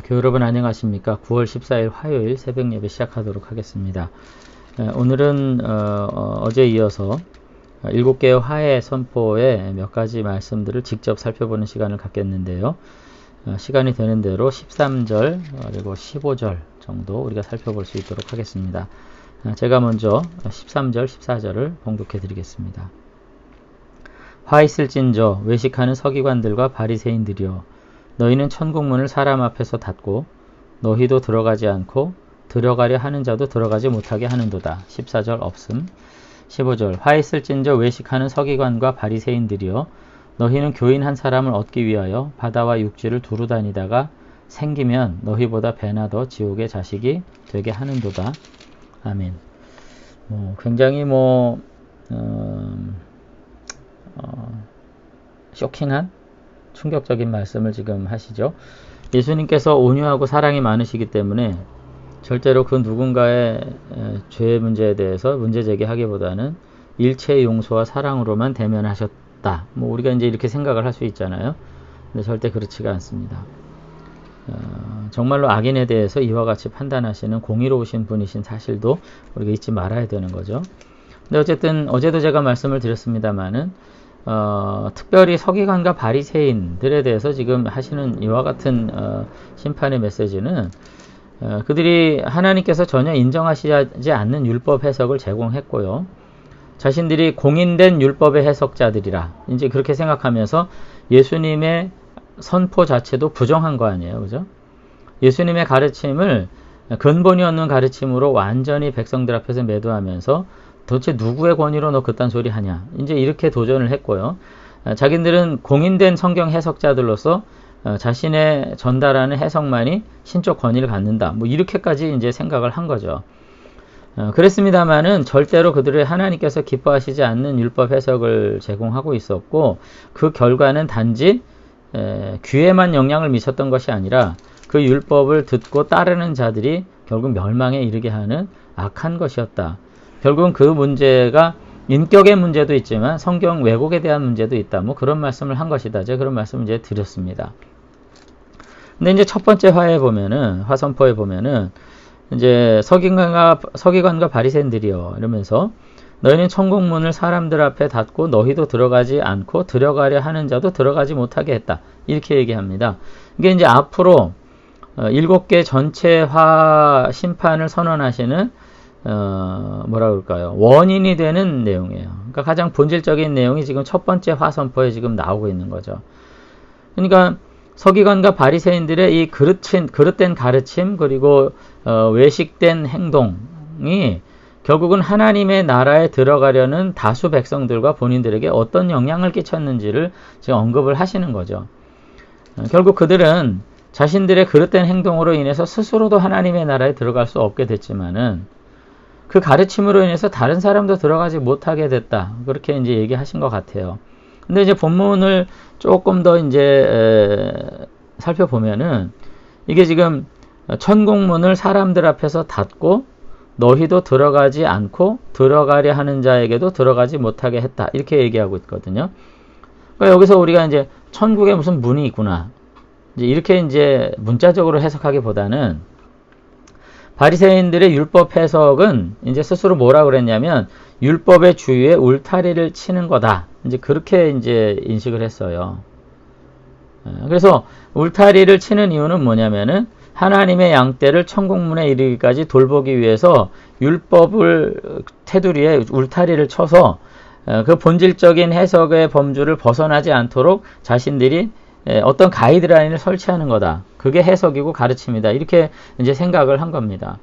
교회 여러분 안녕하십니까? 9월 14일 화요일 새벽 예배 시작하도록 하겠습니다. 오늘은 어제에 이어서 7개의 화해 선포의 몇 가지 말씀들을 직접 살펴보는 시간을 갖겠는데요. 시간이 되는 대로 13절 그리고 15절 정도 우리가 살펴볼 수 있도록 하겠습니다. 제가 먼저 13절, 14절을 봉독해 드리겠습니다. 화 있을진저 외식하는 서기관들과 바리새인들이여 너희는 천국문을 사람 앞에서 닫고 너희도 들어가지 않고 들어가려 하는 자도 들어가지 못하게 하는도다. 14절 없음. 15절 화 있을진저 외식하는 서기관과 바리새인들이여 너희는 교인 한 사람을 얻기 위하여 바다와 육지를 두루 다니다가 생기면 너희보다 배나 더 지옥의 자식이 되게 하는도다. 아멘. 굉장히 쇼킹한 충격적인 말씀을 지금 하시죠. 예수님께서 온유하고 사랑이 많으시기 때문에 절대로 그 누군가의 죄 문제에 대해서 문제 제기하기보다는 일체의 용서와 사랑으로만 대면하셨다. 우리가 이제 이렇게 생각을 할 수 있잖아요. 근데 절대 그렇지가 않습니다. 정말로 악인에 대해서 이와 같이 판단하시는 공의로우신 분이신 사실도 우리가 잊지 말아야 되는 거죠. 근데 어쨌든 어제도 제가 말씀을 드렸습니다마는 특별히 서기관과 바리새인들에 대해서 지금 하시는 이와 같은 심판의 메시지는 그들이 하나님께서 전혀 인정하시지 않는 율법 해석을 제공했고요. 자신들이 공인된 율법의 해석자들이라 이제 그렇게 생각하면서 예수님의 선포 자체도 부정한 거 아니에요. 그죠? 예수님의 가르침을 근본이 없는 가르침으로 완전히 백성들 앞에서 매도하면서 도대체 누구의 권위로 너 그딴 소리 하냐. 이제 이렇게 도전을 했고요. 자기들은 공인된 성경 해석자들로서 자신의 전달하는 해석만이 신적 권위를 갖는다. 이렇게까지 이제 생각을 한 거죠. 그랬습니다마는 절대로 그들의 하나님께서 기뻐하시지 않는 율법 해석을 제공하고 있었고 그 결과는 단지 귀에만 영향을 미쳤던 것이 아니라 그 율법을 듣고 따르는 자들이 결국 멸망에 이르게 하는 악한 것이었다. 결국은 그 문제가 인격의 문제도 있지만 성경 왜곡에 대한 문제도 있다. 그런 말씀을 한 것이다. 제가 그런 말씀을 이제 드렸습니다. 근데 이제 첫 번째 화선포에 보면은 이제 서기관과 바리새인들이요 이러면서 너희는 천국문을 사람들 앞에 닫고 너희도 들어가지 않고 들어가려 하는 자도 들어가지 못하게 했다. 이렇게 얘기합니다. 이게 이제 앞으로 7개 전체화 심판을 선언하시는 원인이 되는 내용이에요. 그러니까 가장 본질적인 내용이 지금 첫 번째 화선포에 지금 나오고 있는 거죠. 그러니까 서기관과 바리새인들의 이 그릇된 가르침 그리고 외식된 행동이 결국은 하나님의 나라에 들어가려는 다수 백성들과 본인들에게 어떤 영향을 끼쳤는지를 지금 언급을 하시는 거죠. 결국 그들은 자신들의 그릇된 행동으로 인해서 스스로도 하나님의 나라에 들어갈 수 없게 됐지만은 그 가르침으로 인해서 다른 사람도 들어가지 못하게 됐다. 그렇게 이제 얘기하신 것 같아요. 근데 이제 본문을 조금 더 이제 살펴보면은 이게 지금 천국문을 사람들 앞에서 닫고 너희도 들어가지 않고 들어가려 하는 자에게도 들어가지 못하게 했다. 이렇게 얘기하고 있거든요. 그러니까 여기서 우리가 이제 천국에 무슨 문이 있구나. 이렇게 이제 문자적으로 해석하기보다는 바리새인들의 율법 해석은 이제 스스로 뭐라 그랬냐면 율법의 주위에 울타리를 치는 거다. 이제 그렇게 이제 인식을 했어요. 그래서 울타리를 치는 이유는 뭐냐면은 하나님의 양떼를 천국문에 이르기까지 돌보기 위해서 율법을 테두리에 울타리를 쳐서 그 본질적인 해석의 범주를 벗어나지 않도록 자신들이 어떤 가이드라인을 설치하는 거다. 그게 해석이고 가르침이다. 이렇게 이제 생각을 한 겁니다.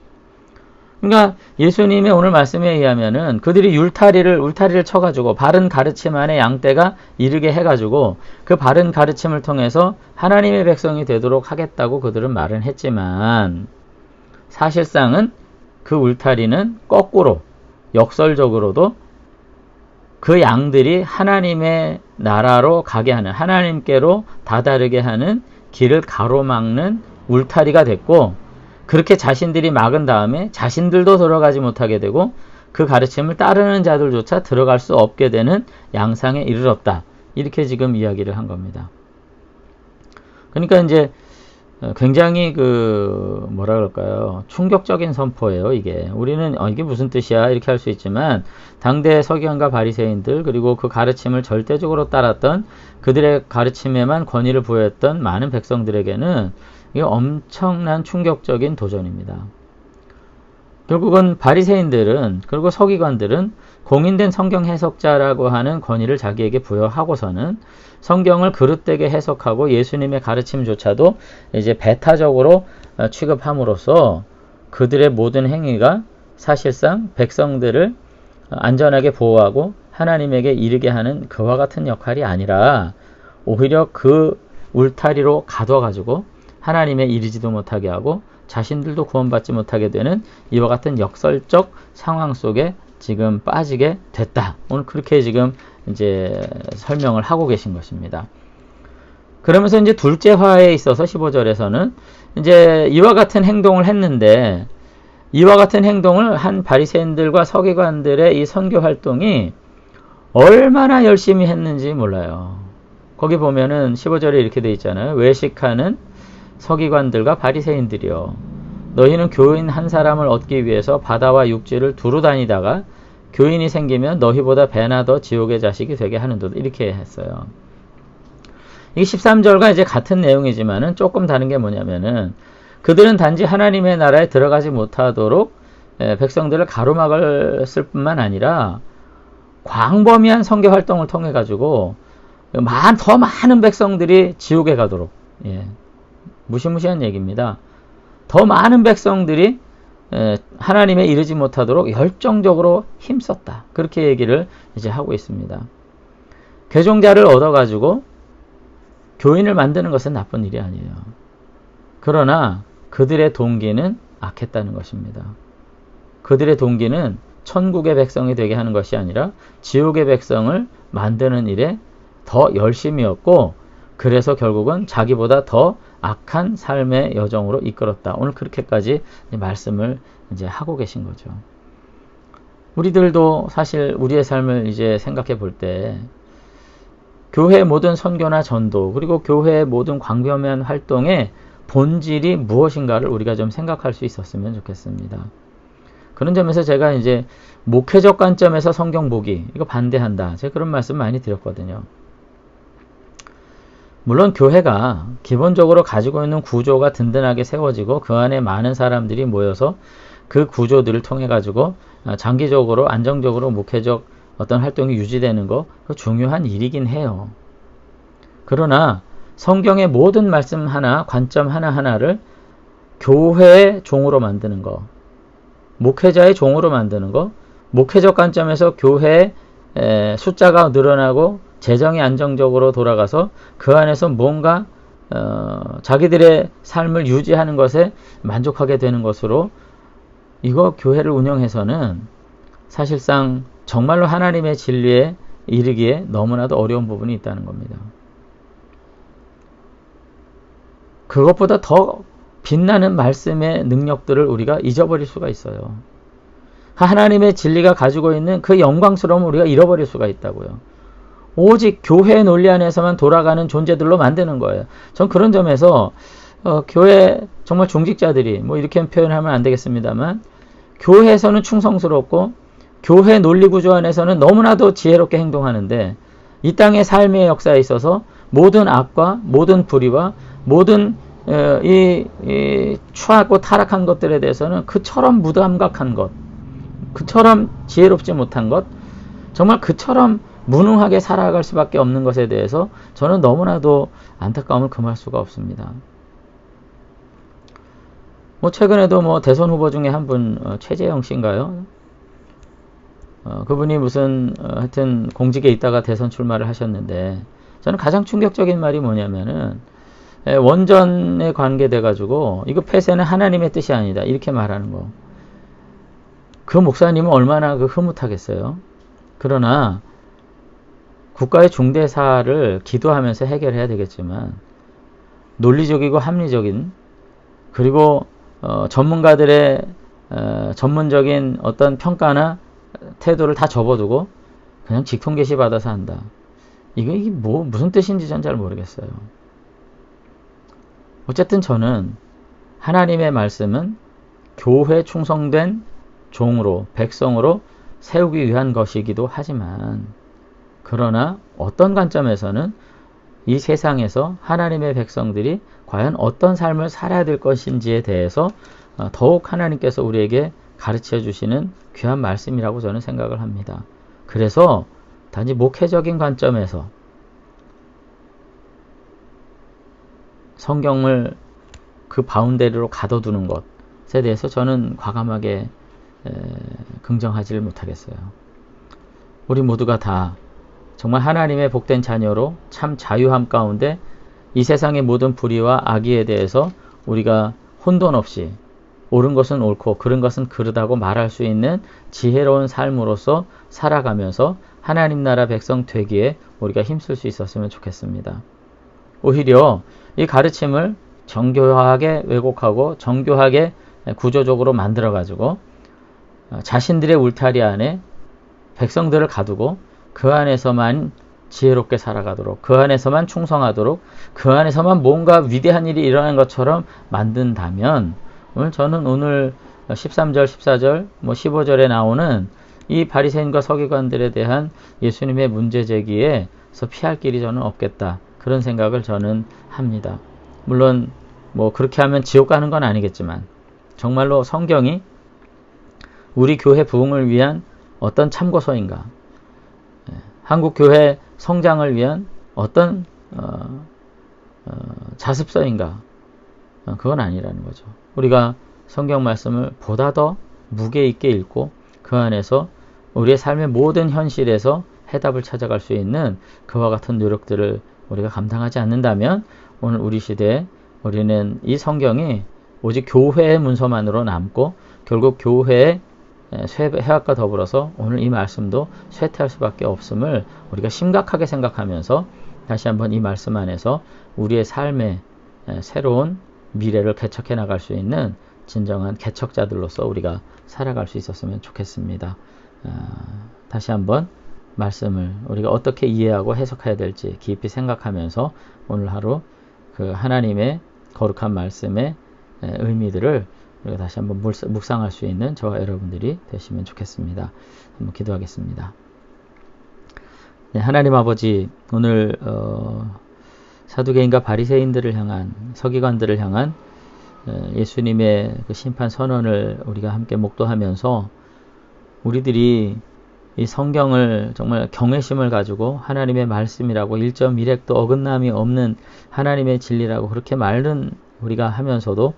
그러니까 예수님의 오늘 말씀에 의하면은 그들이 울타리를 쳐가지고 바른 가르침 안에 양떼가 이르게 해가지고 그 바른 가르침을 통해서 하나님의 백성이 되도록 하겠다고 그들은 말은 했지만 사실상은 그 울타리는 거꾸로 역설적으로도 그 양들이 하나님의 나라로 가게 하는 하나님께로 다다르게 하는 길을 가로막는 울타리가 됐고 그렇게 자신들이 막은 다음에 자신들도 들어가지 못하게 되고 그 가르침을 따르는 자들조차 들어갈 수 없게 되는 양상에 이르렀다. 이렇게 지금 이야기를 한 겁니다. 그러니까 이제 굉장히 뭐라 그럴까요? 충격적인 선포예요, 이게. 우리는, 이게 무슨 뜻이야? 이렇게 할 수 있지만, 당대 서기관과 바리새인들, 그리고 그 가르침을 절대적으로 따랐던 그들의 가르침에만 권위를 부여했던 많은 백성들에게는 이게 엄청난 충격적인 도전입니다. 결국은 바리새인들은, 그리고 서기관들은 공인된 성경 해석자라고 하는 권위를 자기에게 부여하고서는 성경을 그릇되게 해석하고 예수님의 가르침조차도 이제 배타적으로 취급함으로써 그들의 모든 행위가 사실상 백성들을 안전하게 보호하고 하나님에게 이르게 하는 그와 같은 역할이 아니라 오히려 그 울타리로 가둬가지고 하나님에 이르지도 못하게 하고 자신들도 구원받지 못하게 되는 이와 같은 역설적 상황 속에 지금 빠지게 됐다. 오늘 그렇게 지금 이제 설명을 하고 계신 것입니다. 그러면서 이제 둘째 화에 있어서 15절에서는 이제 이와 같은 행동을 했는데 이와 같은 행동을 한 바리새인들과 서기관들의 이 선교 활동이 얼마나 열심히 했는지 몰라요. 거기 보면은 15절에 이렇게 돼 있잖아요. 외식하는 서기관들과 바리새인들이요. 너희는 교인 한 사람을 얻기 위해서 바다와 육지를 두루 다니다가 교인이 생기면 너희보다 배나 더 지옥의 자식이 되게 하는도다. 이렇게 했어요. 이 13절과 이제 같은 내용이지만은 조금 다른 게 뭐냐면은 그들은 단지 하나님의 나라에 들어가지 못하도록 백성들을 가로막을 쓸 뿐만 아니라 광범위한 선교 활동을 통해 가지고 더 많은 백성들이 지옥에 가도록, 무시무시한 얘기입니다. 더 많은 백성들이 하나님에 이르지 못하도록 열정적으로 힘썼다. 그렇게 얘기를 이제 하고 있습니다. 개종자를 얻어가지고 교인을 만드는 것은 나쁜 일이 아니에요. 그러나 그들의 동기는 악했다는 것입니다. 그들의 동기는 천국의 백성이 되게 하는 것이 아니라 지옥의 백성을 만드는 일에 더 열심이었고, 그래서 결국은 자기보다 더 악한 삶의 여정으로 이끌었다. 오늘 그렇게까지 말씀을 이제 하고 계신 거죠. 우리들도 사실 우리의 삶을 이제 생각해 볼 때 교회의 모든 선교나 전도, 그리고 교회의 모든 광범위한 활동의 본질이 무엇인가를 우리가 좀 생각할 수 있었으면 좋겠습니다. 그런 점에서 제가 이제 목회적 관점에서 성경 보기, 이거 반대한다. 제가 그런 말씀 많이 드렸거든요. 물론 교회가 기본적으로 가지고 있는 구조가 든든하게 세워지고 그 안에 많은 사람들이 모여서 그 구조들을 통해 가지고 장기적으로 안정적으로 목회적 어떤 활동이 유지되는 거, 그 중요한 일이긴 해요. 그러나 성경의 모든 말씀 하나, 관점 하나하나를 교회의 종으로 만드는 거, 목회자의 종으로 만드는 거, 목회적 관점에서 교회의 숫자가 늘어나고 재정이 안정적으로 돌아가서 그 안에서 뭔가 자기들의 삶을 유지하는 것에 만족하게 되는 것으로, 이거 교회를 운영해서는 사실상 정말로 하나님의 진리에 이르기에 너무나도 어려운 부분이 있다는 겁니다. 그것보다 더 빛나는 말씀의 능력들을 우리가 잊어버릴 수가 있어요. 하나님의 진리가 가지고 있는 그 영광스러움을 우리가 잃어버릴 수가 있다고요. 오직 교회의 논리 안에서만 돌아가는 존재들로 만드는 거예요. 전 그런 점에서 교회 정말 중직자들이 뭐 이렇게 표현하면 안 되겠습니다만, 교회에서는 충성스럽고 교회 논리 구조 안에서는 너무나도 지혜롭게 행동하는데 이 땅의 삶의 역사에 있어서 모든 악과 모든 불의와 모든 이 추하고 타락한 것들에 대해서는 그처럼 무감각한 것, 그처럼 지혜롭지 못한 것, 정말 그처럼 무능하게 살아갈 수밖에 없는 것에 대해서 저는 너무나도 안타까움을 금할 수가 없습니다. 뭐 최근에도 뭐 대선 후보 중에 한 분, 최재형 씨인가요? 그분이 무슨 하여튼 공직에 있다가 대선 출마를 하셨는데, 저는 가장 충격적인 말이 뭐냐면은 원전에 관계돼 가지고 이거 폐쇄는 하나님의 뜻이 아니다, 이렇게 말하는 거. 그 목사님은 얼마나 흐뭇하겠어요. 그러나 국가의 중대사를 기도하면서 해결해야 되겠지만, 논리적이고 합리적인, 그리고 전문가들의 전문적인 어떤 평가나 태도를 다 접어두고 그냥 직통 계시 받아서 한다. 이게 무슨 뜻인지 전 잘 모르겠어요. 어쨌든 저는 하나님의 말씀은 교회 충성된 종으로, 백성으로 세우기 위한 것이기도 하지만, 그러나 어떤 관점에서는 이 세상에서 하나님의 백성들이 과연 어떤 삶을 살아야 될 것인지에 대해서 더욱 하나님께서 우리에게 가르쳐 주시는 귀한 말씀이라고 저는 생각을 합니다. 그래서 단지 목회적인 관점에서 성경을 그 바운더리로 가둬두는 것에 대해서 저는 과감하게 긍정하지를 못하겠어요. 우리 모두가 다 정말 하나님의 복된 자녀로 참 자유함 가운데 이 세상의 모든 불의와 악의에 대해서 우리가 혼돈 없이 옳은 것은 옳고 그른 것은 그르다고 말할 수 있는 지혜로운 삶으로서 살아가면서 하나님 나라 백성 되기에 우리가 힘쓸 수 있었으면 좋겠습니다. 오히려 이 가르침을 정교하게 왜곡하고 정교하게 구조적으로 만들어가지고 자신들의 울타리 안에 백성들을 가두고 그 안에서만 지혜롭게 살아가도록, 그 안에서만 충성하도록, 그 안에서만 뭔가 위대한 일이 일어나는 것처럼 만든다면 저는 오늘 13절, 14절, 15절에 나오는 이 바리새인과 서기관들에 대한 예수님의 문제 제기에서 피할 길이 저는 없겠다. 그런 생각을 저는 합니다. 물론 그렇게 하면 지옥 가는 건 아니겠지만 정말로 성경이 우리 교회 부흥을 위한 어떤 참고서인가, 한국 교회 성장을 위한 어떤 자습서인가, 그건 아니라는 거죠. 우리가 성경 말씀을 보다 더 무게 있게 읽고 그 안에서 우리의 삶의 모든 현실에서 해답을 찾아갈 수 있는 그와 같은 노력들을 우리가 감당하지 않는다면 오늘 우리 시대에 우리는 이 성경이 오직 교회의 문서만으로 남고 결국 교회의 해악과 더불어서 오늘 이 말씀도 쇠퇴할 수밖에 없음을 우리가 심각하게 생각하면서 다시 한번 이 말씀 안에서 우리의 삶의 새로운 미래를 개척해 나갈 수 있는 진정한 개척자들로서 우리가 살아갈 수 있었으면 좋겠습니다. 다시 한번 말씀을 우리가 어떻게 이해하고 해석해야 될지 깊이 생각하면서 오늘 하루 그 하나님의 거룩한 말씀의 의미들을 우리가 다시 한번 묵상할 수 있는 저와 여러분들이 되시면 좋겠습니다. 한번 기도하겠습니다. 네, 하나님 아버지, 오늘 사두개인과 바리새인들을 향한, 서기관들을 향한 예수님의 그 심판 선언을 우리가 함께 목도하면서 우리들이 이 성경을 정말 경외심을 가지고 하나님의 말씀이라고 1.1획도 어긋남이 없는 하나님의 진리라고 그렇게 말은 우리가 하면서도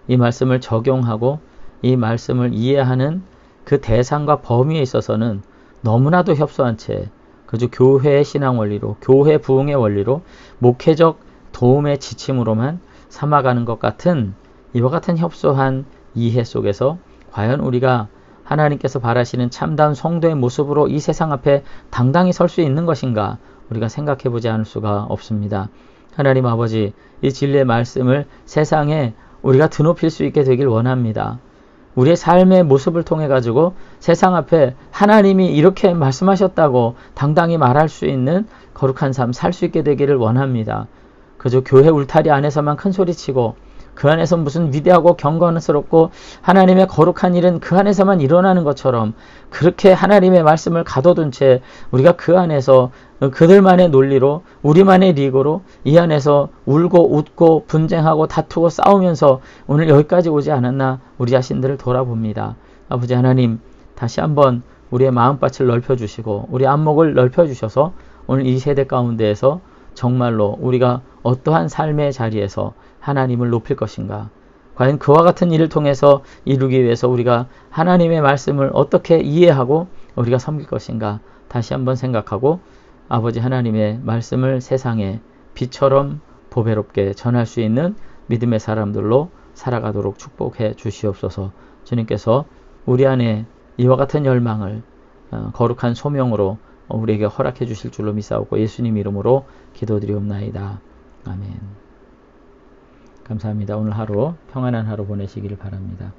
이 말씀을 적용하고 이 말씀을 이해하는 그 대상과 범위에 있어서는 너무나도 협소한 채 그저 교회의 신앙 원리로, 교회 부흥의 원리로, 목회적 도움의 지침으로만 삼아가는 것 같은 이와 같은 협소한 이해 속에서 과연 우리가 하나님께서 바라시는 참다운 성도의 모습으로 이 세상 앞에 당당히 설 수 있는 것인가 우리가 생각해 보지 않을 수가 없습니다. 하나님 아버지, 이 진리의 말씀을 세상에 우리가 드높일 수 있게 되길 원합니다. 우리의 삶의 모습을 통해 가지고 세상 앞에 하나님이 이렇게 말씀하셨다고 당당히 말할 수 있는 거룩한 삶 살 수 있게 되기를 원합니다. 그저 교회 울타리 안에서만 큰 소리치고 그 안에서 무슨 위대하고 경건스럽고 하나님의 거룩한 일은 그 안에서만 일어나는 것처럼 그렇게 하나님의 말씀을 가둬둔 채 우리가 그 안에서 그들만의 논리로 우리만의 리그로 이 안에서 울고 웃고 분쟁하고 다투고 싸우면서 오늘 여기까지 오지 않았나 우리 자신들을 돌아봅니다. 아버지 하나님, 다시 한번 우리의 마음밭을 넓혀주시고 우리 안목을 넓혀주셔서 오늘 이 세대 가운데에서 정말로 우리가 어떠한 삶의 자리에서 하나님을 높일 것인가, 과연 그와 같은 일을 통해서 이루기 위해서 우리가 하나님의 말씀을 어떻게 이해하고 우리가 섬길 것인가 다시 한번 생각하고 아버지 하나님의 말씀을 세상에 빛처럼 보배롭게 전할 수 있는 믿음의 사람들로 살아가도록 축복해 주시옵소서. 주님께서 우리 안에 이와 같은 열망을 거룩한 소명으로 우리에게 허락해 주실 줄로 믿사오고 예수님 이름으로 기도드리옵나이다. 아멘. 감사합니다. 오늘 하루 평안한 하루 보내시기를 바랍니다.